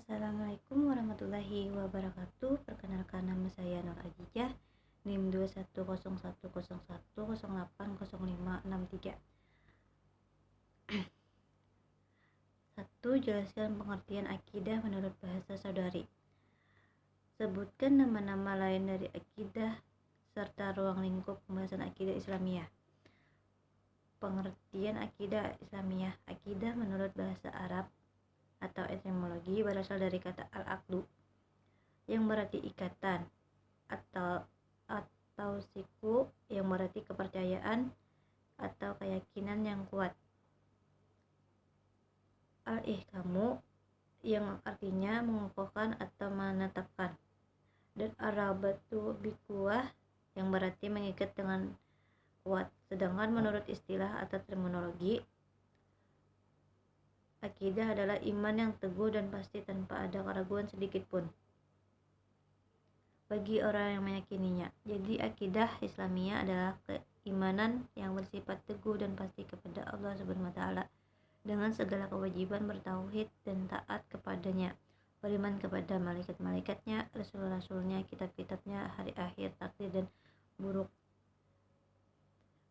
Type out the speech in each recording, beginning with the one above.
Assalamualaikum warahmatullahi wabarakatuh. Perkenalkan, nama saya Nur Agijah, NIM 210101080563. 1. Jelaskan pengertian akidah menurut bahasa saudari. Sebutkan nama-nama lain dari akidah serta ruang lingkup pembahasan akidah Islamiyah. Pengertian akidah Islamiyah. Akidah menurut bahasa Arab atau etimologi berasal dari kata al-aqdu yang berarti ikatan, atau siku yang berarti kepercayaan atau keyakinan yang kuat. Al-ihkamu yang artinya mengukuhkan atau menetapkan, dan ar-rabatu biquwah yang berarti mengikat dengan kuat. Sedangkan menurut istilah atau terminologi, akidah adalah iman yang teguh dan pasti tanpa ada keraguan sedikit pun bagi orang yang meyakininya. Jadi akidah Islamiyah adalah keimanan yang bersifat teguh dan pasti kepada Allah Subhanahu wa taala dengan segala kewajiban bertauhid dan taat kepadanya, beriman kepada malaikat-malaikatnya, rasul-rasulnya, kitab-kitabnya, hari akhir, takdir dan buruk,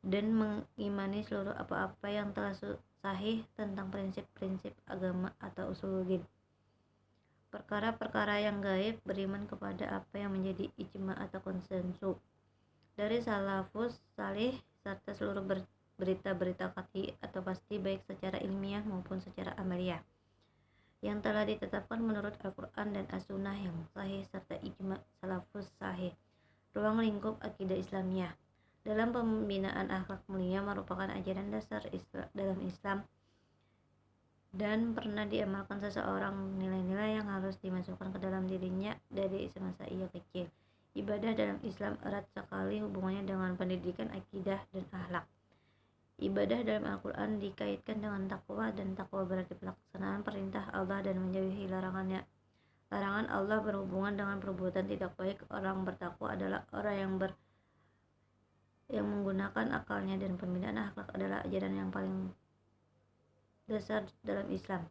dan mengimani seluruh apa-apa yang telah sahih tentang prinsip-prinsip agama atau usuluddin. Perkara-perkara yang gaib, beriman kepada apa yang menjadi ijma atau konsensus dari salafus salih, serta seluruh berita-berita qat'i atau pasti baik secara ilmiah maupun secara amaliyah yang telah ditetapkan menurut Al-Quran dan As-Sunnah yang sahih serta ijma salafus sahih. Ruang lingkup akidah Islamiyah dalam pembinaan akhlak mulia merupakan ajaran dasar dalam Islam dan pernah diamalkan seseorang, nilai-nilai yang harus dimasukkan ke dalam dirinya dari semasa ia kecil. Ibadah dalam Islam erat sekali hubungannya dengan pendidikan akidah dan akhlak. Ibadah dalam Al-Quran dikaitkan dengan takwa, dan takwa berarti pelaksanaan perintah Allah dan menjauhi larangannya. Larangan Allah berhubungan dengan perbuatan tidak baik. Orang bertakwa adalah orang yang menggunakan akalnya, dan pembinaan akhlak adalah ajaran yang paling dasar dalam Islam.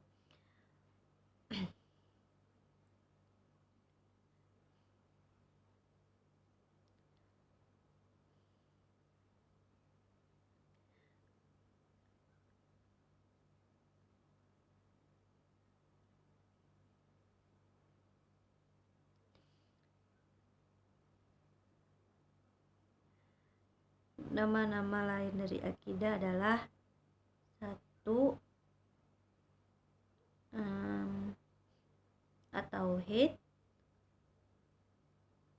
Nama-nama lain dari akidah adalah 1. At-Tauhid,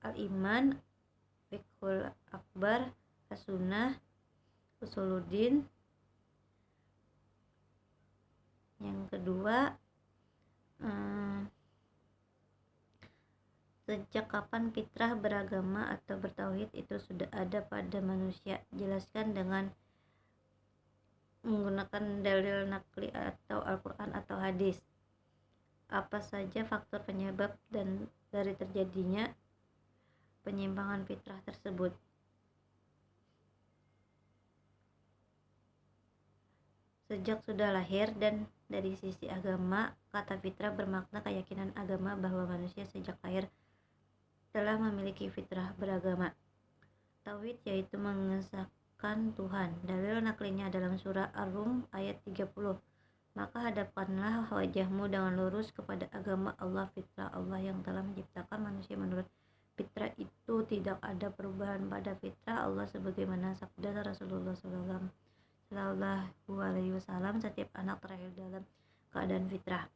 Al-Iman, Fiqhul Akbar, As-Sunnah, Usuluddin. Yang kedua, sejak kapan fitrah beragama atau bertauhid itu sudah ada pada manusia? Jelaskan dengan menggunakan dalil nakli atau Al-Quran atau hadis. Apa saja faktor penyebab dan dari terjadinya penyimpangan fitrah tersebut? Sejak sudah lahir, dan dari sisi agama, kata fitrah bermakna keyakinan agama bahwa manusia sejak lahir telah memiliki fitrah beragama. Tauhid yaitu mengesahkan Tuhan. Dalil naklinya dalam surah Ar-Rum ayat 30. Maka hadapkanlah wajahmu dengan lurus kepada agama Allah, fitrah Allah yang telah menciptakan manusia menurut fitrah itu. Tidak ada perubahan pada fitrah Allah, sebagaimana sabda Rasulullah Sallallahu Alaihi Wasallam, setiap anak terlahir dalam keadaan fitrah.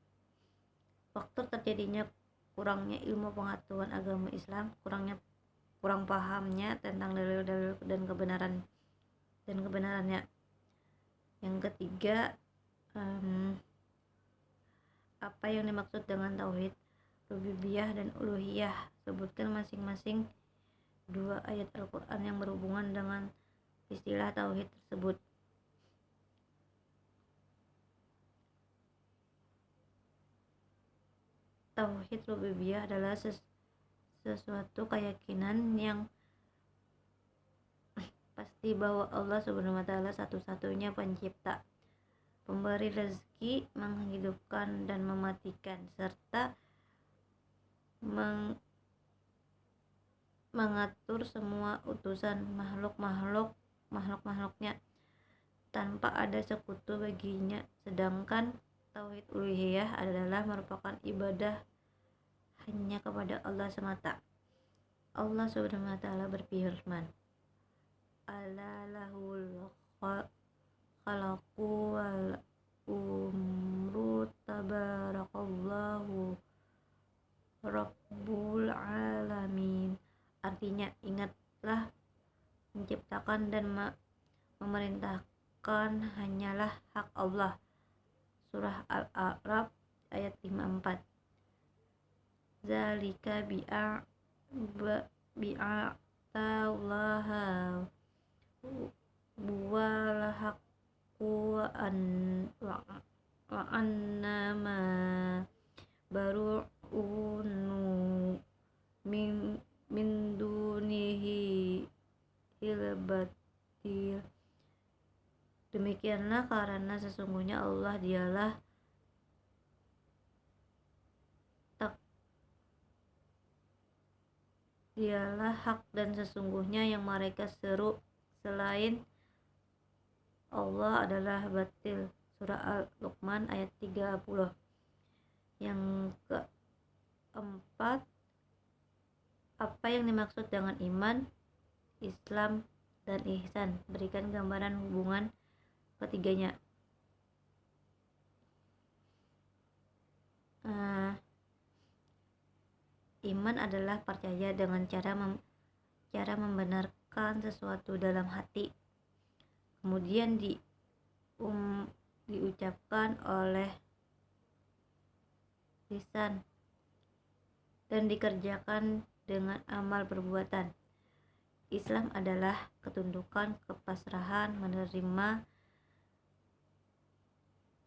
Faktor terjadinya kurangnya ilmu pengetahuan agama Islam, kurang pahamnya tentang dalil-dalil dan kebenarannya. Yang ketiga, apa yang dimaksud dengan tauhid, rububiyah dan uluhiyah? Sebutkan masing-masing 2 ayat Al-Quran yang berhubungan dengan istilah tauhid tersebut. Tauhid rububiyah adalah sesuatu keyakinan yang pasti bahwa Allah Subhanahu wa taala satu-satunya pencipta, pemberi rezeki, menghidupkan dan mematikan, serta mengatur semua utusan makhluknya tanpa ada sekutu baginya, sedangkan tauhid uluhiyah adalah merupakan ibadah hanya kepada Allah semata. Allah Subhanahu wa taala berfirman, "Ala lahul khalaqu wal umru tabarakallahu rabbul alamin." Artinya, ingatlah, menciptakan dan memerintahkan hanyalah hak Allah. Surah Al-A'raf ayat 54. Zalika bi'atallaha wal haqqu wa annama baru'unu min dunihi ilbatil. Demikianlah karena sesungguhnya Allah dialah hak dan sesungguhnya yang mereka seru selain Allah adalah batil. Surah Al-Luqman ayat 30. Yang keempat, apa yang dimaksud dengan iman, Islam, dan ihsan? Berikan gambaran hubungan ketiganya. Iman adalah percaya dengan cara membenarkan sesuatu dalam hati, kemudian diucapkan oleh lisan dan dikerjakan dengan amal perbuatan. Islam adalah ketundukan, kepasrahan, menerima,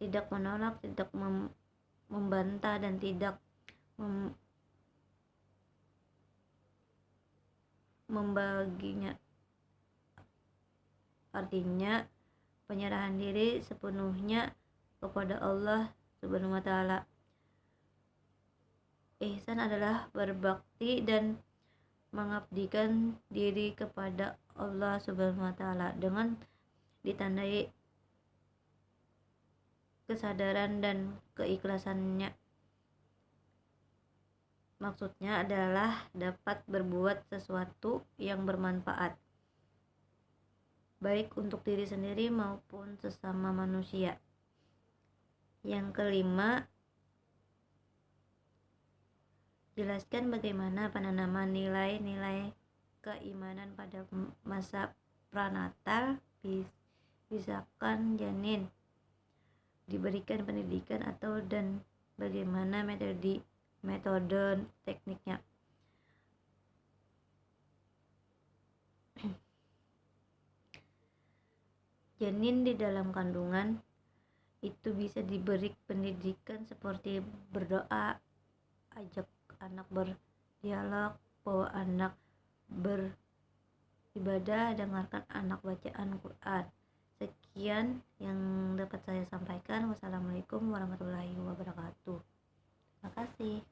tidak menolak, tidak membantah, dan tidak membaginya. Artinya, penyerahan diri sepenuhnya kepada Allah Subhanahu wa taala. Ihsan adalah berbakti dan mengabdikan diri kepada Allah Subhanahu wa taala dengan ditandai kesadaran dan keikhlasannya. Maksudnya adalah dapat berbuat sesuatu yang bermanfaat, baik untuk diri sendiri maupun sesama manusia. Yang kelima, jelaskan bagaimana penanaman nilai-nilai keimanan pada masa pranatal. Misalkan janin diberikan pendidikan dan bagaimana metode tekniknya. Janin di dalam kandungan itu bisa diberi pendidikan seperti berdoa, ajak anak berdialog, bawa anak beribadah, dengarkan anak bacaan Quran. Sekian yang dapat saya sampaikan. Wassalamualaikum warahmatullahi wabarakatuh. Terima kasih.